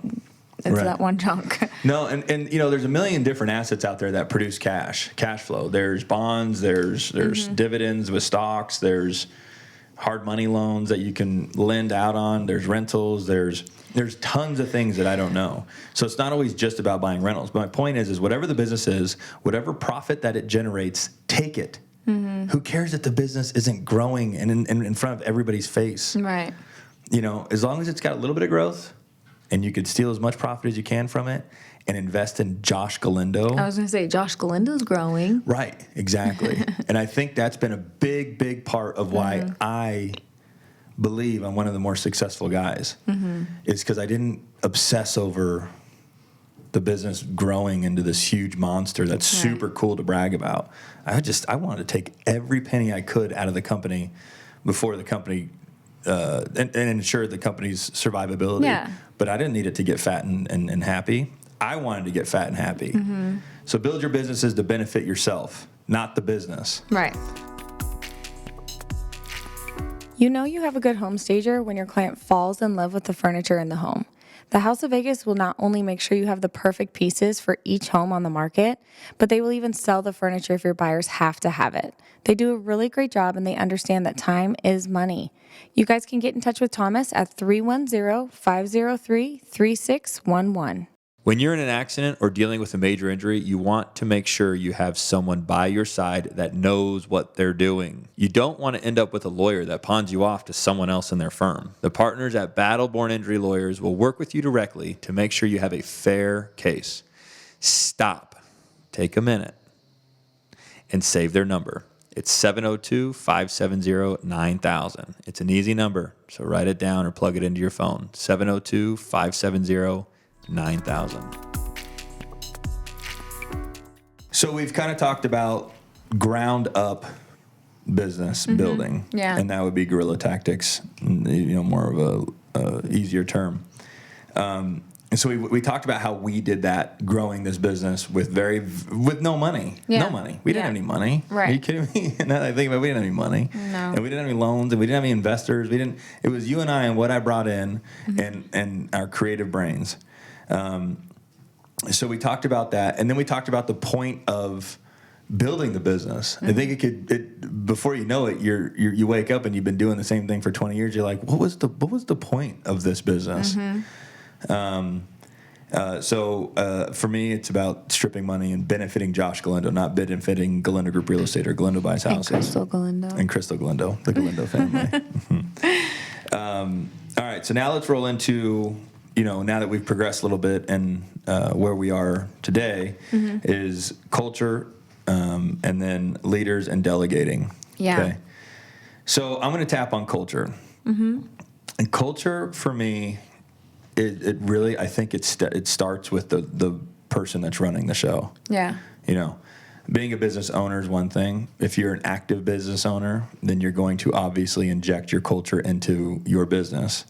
It's Right. that one chunk. No, and you know, there's a million different assets out there that produce cash flow. There's bonds, there's dividends with stocks, there's hard money loans that you can lend out on, there's rentals, there's tons of things that I don't know. So it's not always just about buying rentals. But my point is whatever the business is, whatever profit that it generates, take it. Who cares if the business isn't growing and in front of everybody's face? Right. You know, as long as it's got a little bit of growth and you could steal as much profit as you can from it and invest in Josh Galindo. I was going to say, Josh Galindo's growing. Right, exactly. And I think that's been a big, big part of why I believe I'm one of the more successful guys. Is because I didn't obsess over the business growing into this huge monster that's super cool to brag about. I wanted to take every penny I could out of the company before the company and ensure the company's survivability. Yeah. But I didn't need it to get fat and happy. I wanted to get fat and happy. So build your businesses to benefit yourself, not the business. Right. You know you have a good home stager when your client falls in love with the furniture in the home. The House of Vegas will not only make sure you have the perfect pieces for each home on the market, but they will even sell the furniture if your buyers have to have it. They do a really great job and they understand that time is money. You guys can get in touch with Thomas at 310-503-3611. When you're in an accident or dealing with a major injury, you want to make sure you have someone by your side that knows what they're doing. You don't want to end up with a lawyer that pawns you off to someone else in their firm. The partners at Battle-Born Injury Lawyers will work with you directly to make sure you have a fair case. Stop take a minute and save their number. It's 702-570-9000. It's an easy number, so write it down or plug it into your phone. 702-570-9000. So we've kind of talked about ground up business building. Yeah. And that would be guerrilla tactics, more of a easier term. And so we talked about how we did that, growing this business with no money. Yeah. No money. We didn't have any money. Right. Are you kidding me? Now that I think about it, we didn't have any money. No. And we didn't have any loans, and we didn't have any investors. It was you and I and what I brought in and our creative brains. So we talked about that, and then we talked about the point of building the business. I think before you know it, you wake up and you've been doing the same thing for 20 years. You're like, what was the point of this business? So for me, it's about stripping money and benefiting Josh Galindo, not benefiting Galindo Group Real Estate or Galindo Buys Houses. And Krystal Galindo, the Galindo family. All right, so now let's roll into, now that we've progressed a little bit and where we are today is culture and then leaders and delegating. Yeah. Okay. So I'm going to tap on culture. And culture for me, it really, I think it starts with the person that's running the show. Yeah. Being a business owner is one thing. If you're an active business owner, then you're going to obviously inject your culture into your business.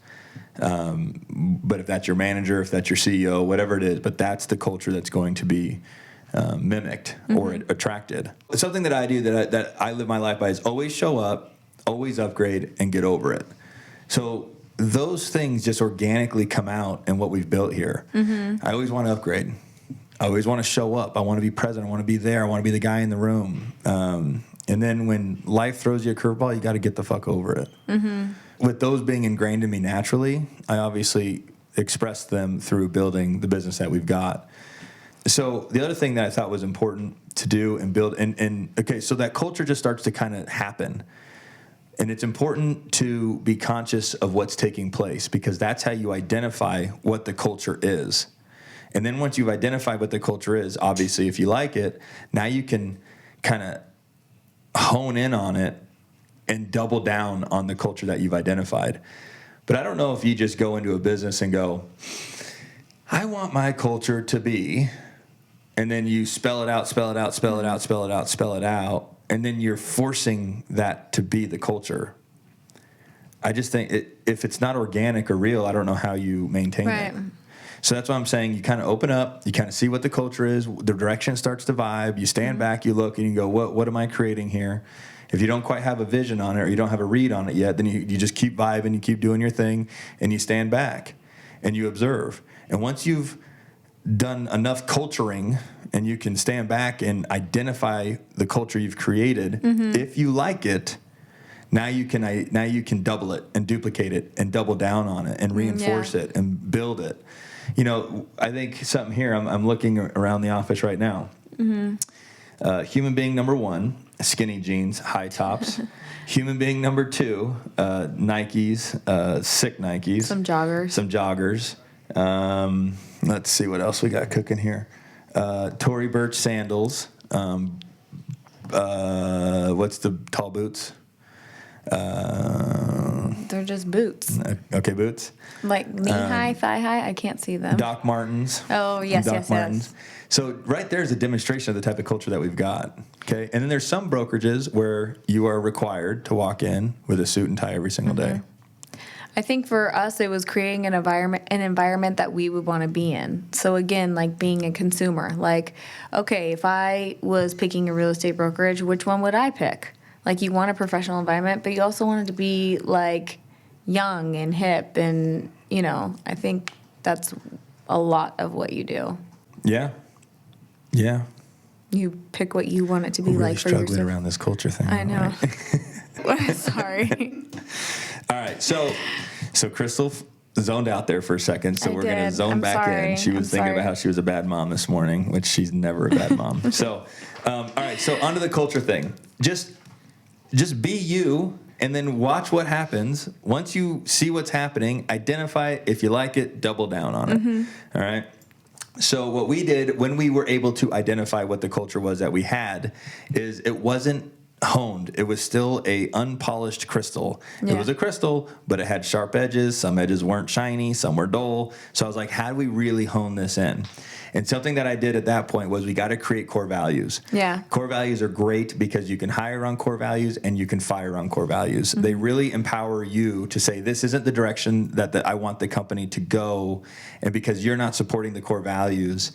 But if that's your manager, if that's your CEO, whatever it is, but that's the culture that's going to be mimicked or attracted. Something that I do that I live my life by is always show up, always upgrade, and get over it. So those things just organically come out in what we've built here. I always want to upgrade. I always want to show up. I want to be present. I want to be there. I want to be the guy in the room. And then when life throws you a curveball, you got to get the fuck over it. With those being ingrained in me naturally, I obviously express them through building the business that we've got. So the other thing that I thought was important to do and build, so that culture just starts to kind of happen. And it's important to be conscious of what's taking place, because that's how you identify what the culture is. And then once you've identified what the culture is, obviously, if you like it, now you can kind of hone in on it and double down on the culture that you've identified. But I don't know if you just go into a business and go, I want my culture to be, and then you spell it out, and then you're forcing that to be the culture. I just think if it's not organic or real, I don't know how you maintain it. So that's why I'm saying you kind of open up, you kind of see what the culture is, the direction starts to vibe, you stand back, you look, and you go, what am I creating here? If you don't quite have a vision on it or you don't have a read on it yet, then you just keep vibing, you keep doing your thing, and you stand back and you observe. And once you've done enough culturing and you can stand back and identify the culture you've created, if you like it, now you can double it and duplicate it and double down on it and reinforce it and build it. I think something here, I'm looking around the office right now. Human being number 1, skinny jeans, high tops. Human being number 2, Nikes, sick Nikes. Some joggers. Let's see what else we got cooking here. Tory Burch sandals. What's the tall boots? They're just boots. Okay, boots. Like knee-high, thigh-high? I can't see them. Doc Martens. Oh, yes. So right there is a demonstration of the type of culture that we've got, okay? And then there's some brokerages where you are required to walk in with a suit and tie every single day. I think for us, it was creating an environment that we would want to be in. So again, like being a consumer. Like, okay, if I was picking a real estate brokerage, which one would I pick? Like, you want a professional environment, but you also want it to be, like, young and hip. And, I think that's a lot of what you do. Yeah. Yeah. You pick what you want it to be We're like for really yourself. struggling around this culture thing. I know. Right? Sorry. All right. So Krystal zoned out there for a second, so we're going to zone I'm back sorry. in. She was thinking about how she was a bad mom this morning, which she's never a bad mom. So, all right. So onto the culture thing. Just be you, and then watch what happens. Once you see what's happening, identify it. If you like it, double down on it. All right? So what we did when we were able to identify what the culture was that we had is it wasn't honed. It was still a unpolished crystal. Yeah. It was a crystal, but it had sharp edges. Some edges weren't shiny, some were dull. So I was like, how do we really hone this in? And something that I did at that point was we got to create core values. Yeah. Core values are great because you can hire on core values and you can fire on core values. They really empower you to say, this isn't the direction that I want the company to go. And because you're not supporting the core values,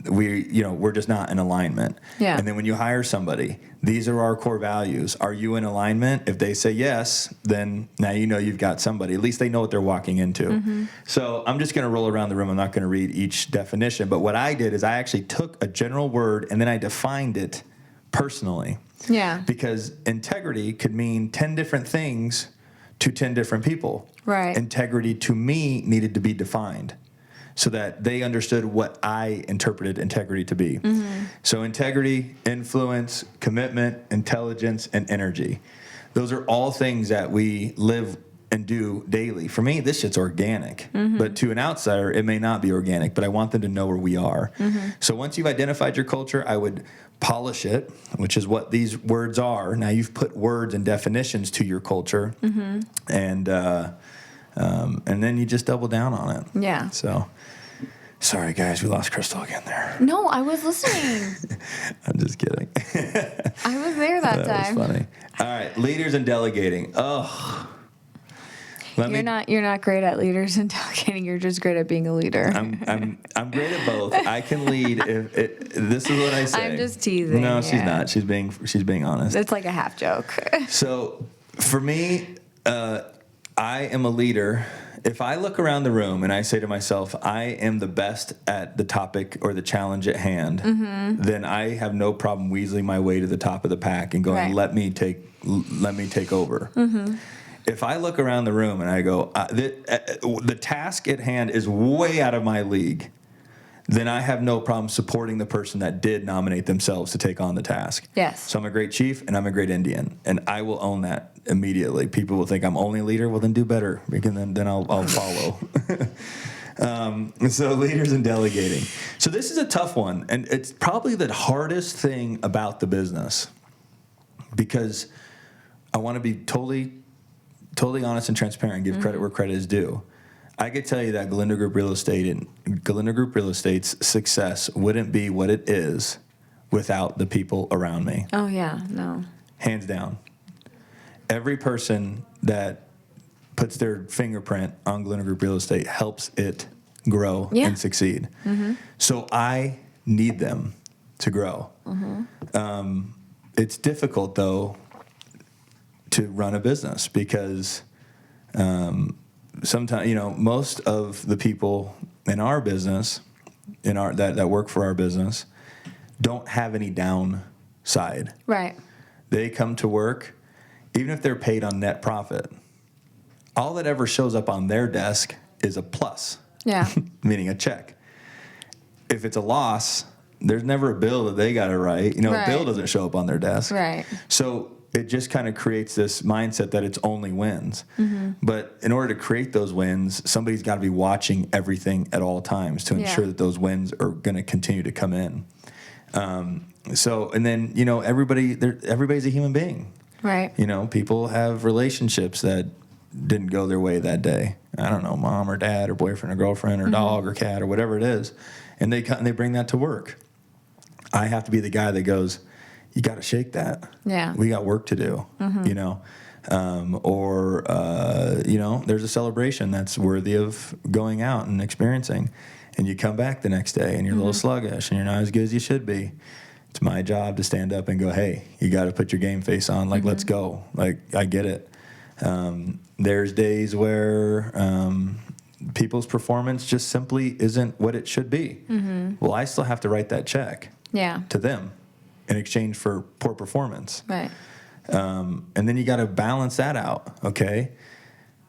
we're just not in alignment. Yeah. And then when you hire somebody, these are our core values. Are you in alignment? If they say yes, then now you know you've got somebody. At least they know what they're walking into. So I'm just going to roll around the room. I'm not going to read each definition. But what I did is I actually took a general word and then I defined it personally. Yeah. Because integrity could mean 10 different things to 10 different people. Right. Integrity to me needed to be defined so that they understood what I interpreted integrity to be. So integrity, influence, commitment, intelligence, and energy. Those are all things that we live and do daily. For me, this shit's organic. But to an outsider, it may not be organic, but I want them to know where we are. So once you've identified your culture, I would polish it, which is what these words are. Now you've put words and definitions to your culture. And then you just double down on it. Yeah. So, sorry guys, we lost Krystal again there. No, I was listening. I'm just kidding. I was there that time. Was funny. All right, leaders and delegating. Oh, You're not great at leaders and delegating. You're just great at being a leader. I'm great at both. I can lead. This is what I say. I'm just teasing. No, she's not. She's being honest. It's like a half joke. So for me, I am a leader. If I look around the room and I say to myself, I am the best at the topic or the challenge at hand, then I have no problem weaseling my way to the top of the pack and going, Right. let me take over. If I look around the room and I go, the task at hand is way out of my league, then I have no problem supporting the person that did nominate themselves to take on the task. Yes. So I'm a great chief and I'm a great Indian, and I will own that immediately. People will think I'm only a leader. Well, then do better, because then I'll follow. So leaders and delegating. So this is a tough one, and it's probably the hardest thing about the business, because I want to be totally honest and transparent, give credit where credit is due. I could tell you that Galindo Group Real Estate's success wouldn't be what it is without the people around me. Oh, yeah. No. Hands down. Every person that puts their fingerprint on Galindo Group Real Estate helps it grow and succeed. So I need them to grow. It's difficult, though, to run a business because sometimes, most of the people in our business, that work for our business, don't have any downside. Right. They come to work, even if they're paid on net profit, all that ever shows up on their desk is a plus. Yeah. Meaning a check. If it's a loss, there's never a bill that they got to write. A bill doesn't show up on their desk. Right. So it just kind of creates this mindset that it's only wins. But in order to create those wins, somebody's got to be watching everything at all times to ensure that those wins are going to continue to come in. And then, everybody's a human being. Right. People have relationships that didn't go their way that day. I don't know, mom or dad or boyfriend or girlfriend or dog or cat or whatever it is. And they bring that to work. I have to be the guy that goes, you got to shake that. Yeah. We got work to do, there's a celebration that's worthy of going out and experiencing. And you come back the next day and you're a little sluggish and you're not as good as you should be. It's my job to stand up and go, hey, you got to put your game face on. Like, let's go. Like, I get it. There's days where people's performance just simply isn't what it should be. Well, I still have to write that check to them in exchange for poor performance. Right. And then you got to balance that out. Okay.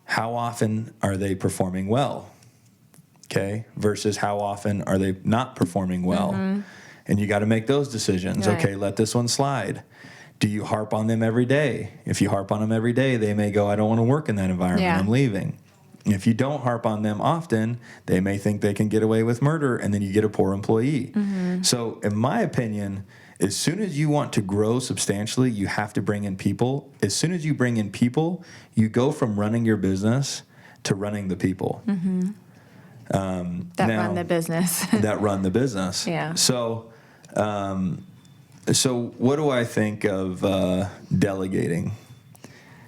How often are they performing well? Okay. Versus how often are they not performing well? And you got to make those decisions. Right. Okay. Let this one slide. Do you harp on them every day? If you harp on them every day, they may go, I don't want to work in that environment. I'm leaving. If you don't harp on them often, they may think they can get away with murder, and then you get a poor employee. So in my opinion, as soon as you want to grow substantially, you have to bring in people. As soon as you bring in people, you go from running your business to running the people. Run the business. that run the business. Yeah. So what do I think of delegating?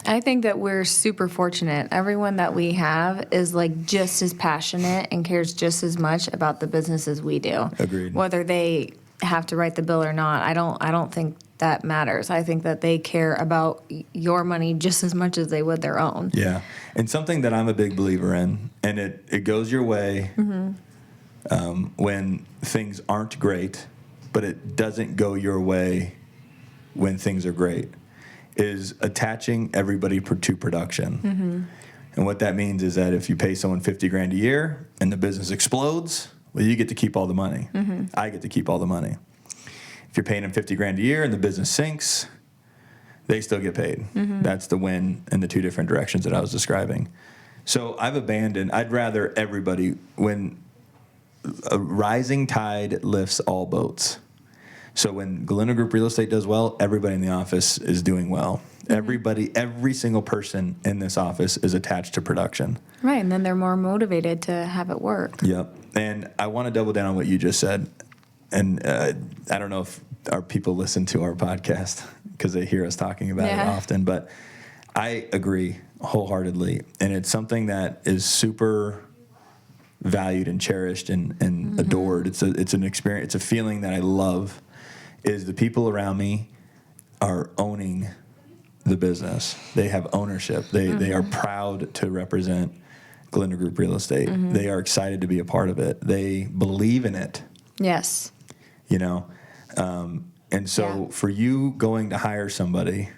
I think that we're super fortunate. Everyone that we have is like just as passionate and cares just as much about the business as we do. Agreed. Whether they have to write the bill or not, I don't think that matters. I think that they care about your money just as much as they would their own. Yeah. And something that I'm a big believer in, and it goes your way when things aren't great, but it doesn't go your way when things are great, is attaching everybody to production. And what that means is that if you pay someone $50,000 a year and the business explodes, well, you get to keep all the money. I get to keep all the money. If you're paying them $50,000 a year and the business sinks, they still get paid. That's the win in the two different directions that I was describing. So I'd rather everybody, when a rising tide lifts all boats. So when Galindo Group Real Estate does well, everybody in the office is doing well. Every single person in this office is attached to production. Right, and then they're more motivated to have it work. Yep. And I want to double down on what you just said. And I don't know if our people listen to our podcast because they hear us talking about it often, but I agree wholeheartedly. And it's something that is super valued and cherished and adored. It's an experience. It's a feeling that I love. Is the people around me are owning the business. They have ownership. They are proud to represent Galindo Group Real Estate. They are excited to be a part of it. They believe in it. Yes. You know, and so for you going to hire somebody,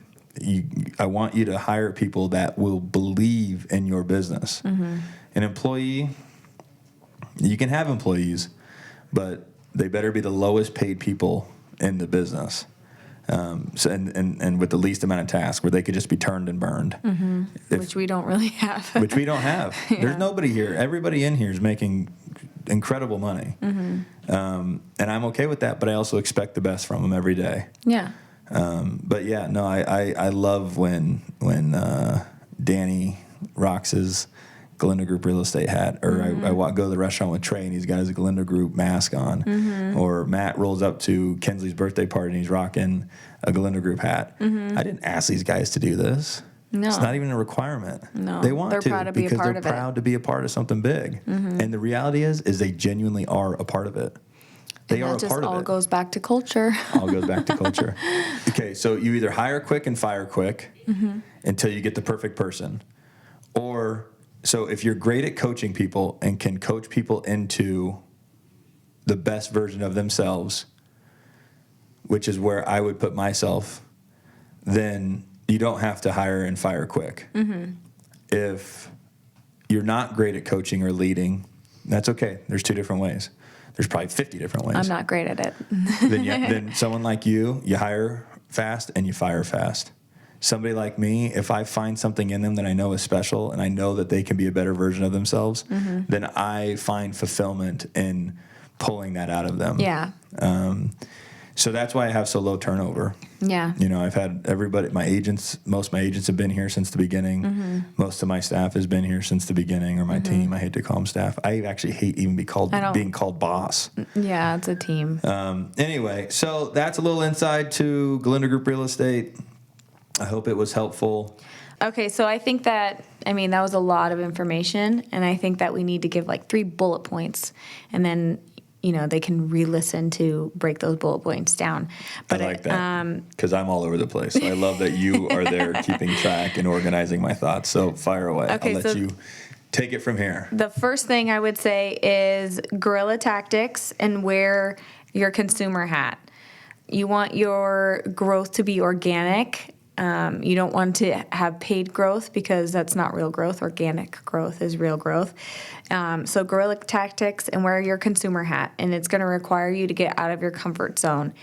I want you to hire people that will believe in your business. An employee, you can have employees, but they better be the lowest paid people in the business. So and with the least amount of tasks, where they could just be turned and burned. Which we don't really have. Which we don't have. There's nobody here. Everybody in here is making incredible money. And I'm okay with that, but I also expect the best from them every day. Yeah. But yeah, no, I love when Danny rocks his Galindo Group Real Estate hat, or I go to the restaurant with Trey and he's got his Galindo Group mask on, or Matt rolls up to Kinsley's birthday party and he's rocking a Galindo Group hat. I didn't ask these guys to do this. No. It's not even a requirement. No. They want They're to proud to be a because part they're of it. proud to be a part of something big. And the reality is they genuinely are a part of it. They are a part of it. That just all goes back to culture. All goes back to culture. Okay, so you either hire quick and fire quick until you get the perfect person. Or, so if you're great at coaching people and can coach people into the best version of themselves, which is where I would put myself, then you don't have to hire and fire quick. If you're not great at coaching or leading, that's okay. There's two different ways. There's probably 50 different ways. I'm not great at it. Then someone like you hire fast and you fire fast. Somebody like me, if I find something in them that I know is special and I know that they can be a better version of themselves, then I find fulfillment in pulling that out of them. Yeah. So that's why I have so low turnover. Yeah. You know, I've had everybody, most of my agents have been here since the beginning. Most of my staff has been here since the beginning, or my team. I hate to call them staff. I actually hate even being called boss. Yeah, it's a team. Anyway, so that's a little insight to Galindo Group Real Estate. I hope it was helpful. Okay, so I think that was a lot of information, and I think that we need to give like 3 bullet points, and then they can re-listen to break those bullet points down. But I like that because I'm all over the place. So I love that you are there keeping track and organizing my thoughts. So fire away. Okay, I'll let you take it from here. The first thing I would say is guerrilla tactics and wear your consumer hat. You want your growth to be organic You don't want to have paid growth because that's not real growth. Organic growth is real growth. So guerrilla tactics and wear your consumer hat. And it's going to require you to get out of your comfort zone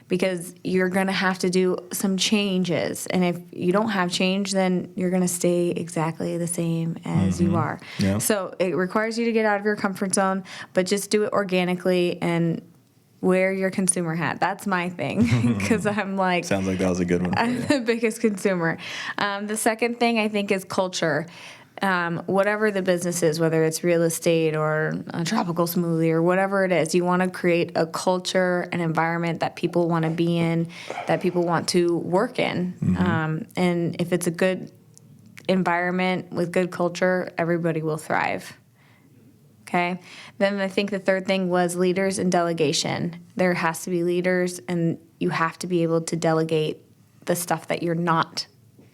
because you're going to have to do some changes. And if you don't have change, then you're going to stay exactly the same as you are. Yeah. So it requires you to get out of your comfort zone, but just do it organically and wear your consumer hat. That's my thing because I'm like... Sounds like that was a good one. I'm the biggest consumer. The second thing I think is culture. Whatever the business is, whether it's real estate or a tropical smoothie or whatever it is, you want to create a culture, an environment that people want to be in, that people want to work in. And if it's a good environment with good culture, everybody will thrive. Okay. Then I think the third thing was leaders and delegation. There has to be leaders, and you have to be able to delegate the stuff that you're not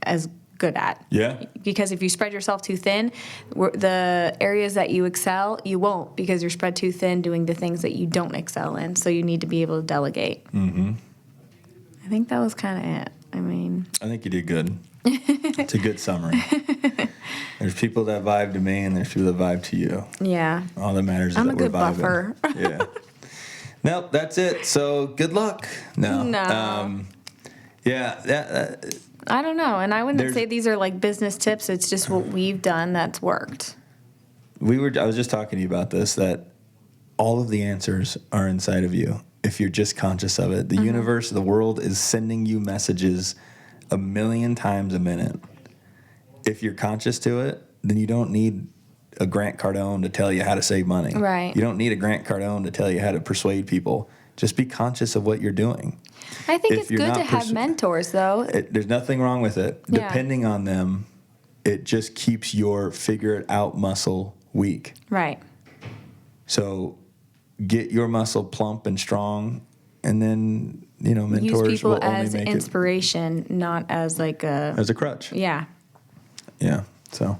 as good at. Yeah. Because if you spread yourself too thin, the areas that you excel, you won't because you're spread too thin doing the things that you don't excel in. So you need to be able to delegate. I think that was kind of it. I think you did good. It's a good summary. There's people that vibe to me, and there's people that vibe to you. Yeah. All that matters is I'm that a we're good vibing. buffer. Yeah. Nope, that's it. So good luck. No. Yeah. I don't know. And I wouldn't There's- say these are like business tips. It's just what we've done that's worked. I was just talking to you about this, that all of the answers are inside of you if you're just conscious of it. The universe, the world is sending you messages 1,000,000 times a minute. If you're conscious to it, then you don't need a Grant Cardone to tell you how to save money. Right. You don't need a Grant Cardone to tell you how to persuade people. Just be conscious of what you're doing. I think If it's you're good not to have mentors, though. There's nothing wrong with it. Yeah. Depending on them, it just keeps your figure it out muscle weak. Right. So get your muscle plump and strong, and then, mentors Use people will only as make inspiration, not as like it as a crutch. Yeah. Yeah. So,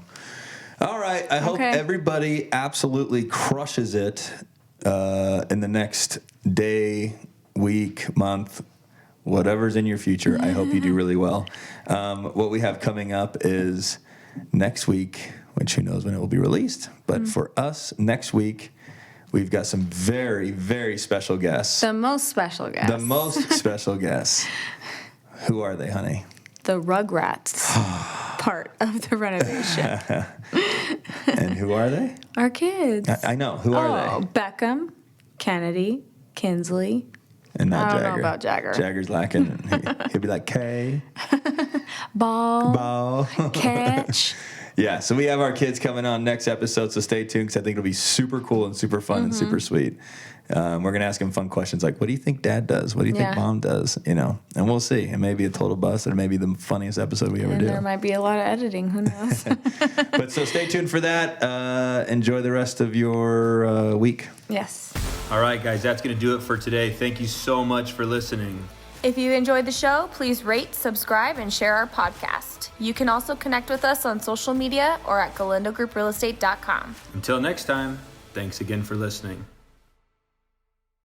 all right. I hope Okay. everybody absolutely crushes it in the next day, week, month, whatever's in your future. I hope you do really well. What we have coming up is next week, which who knows when it will be released. But for us, next week, we've got some very, very special guests. The most special guest. The most special guests. Who are they, honey? The Rugrats part of the renovation. And who are they? Our kids. I know. Who are they? Beckham, Kennedy, Kinsley. And not I don't Jagger. know about Jagger. Jagger's lacking. He'll be like, K. Ball. Catch. Yeah, so we have our kids coming on next episode, so stay tuned because I think it'll be super cool and super fun and super sweet. We're going to ask them fun questions like, what do you think Dad does? What do you think Mom does? And we'll see. It may be a total bust. It may be the funniest episode we ever And do. there might be a lot of editing. Who knows? But so stay tuned for that. Enjoy the rest of your week. Yes. All right, guys, that's going to do it for today. Thank you so much for listening. If you enjoyed the show, please rate, subscribe, and share our podcast. You can also connect with us on social media or at galindogrouprealestate.com. Until next time, thanks again for listening.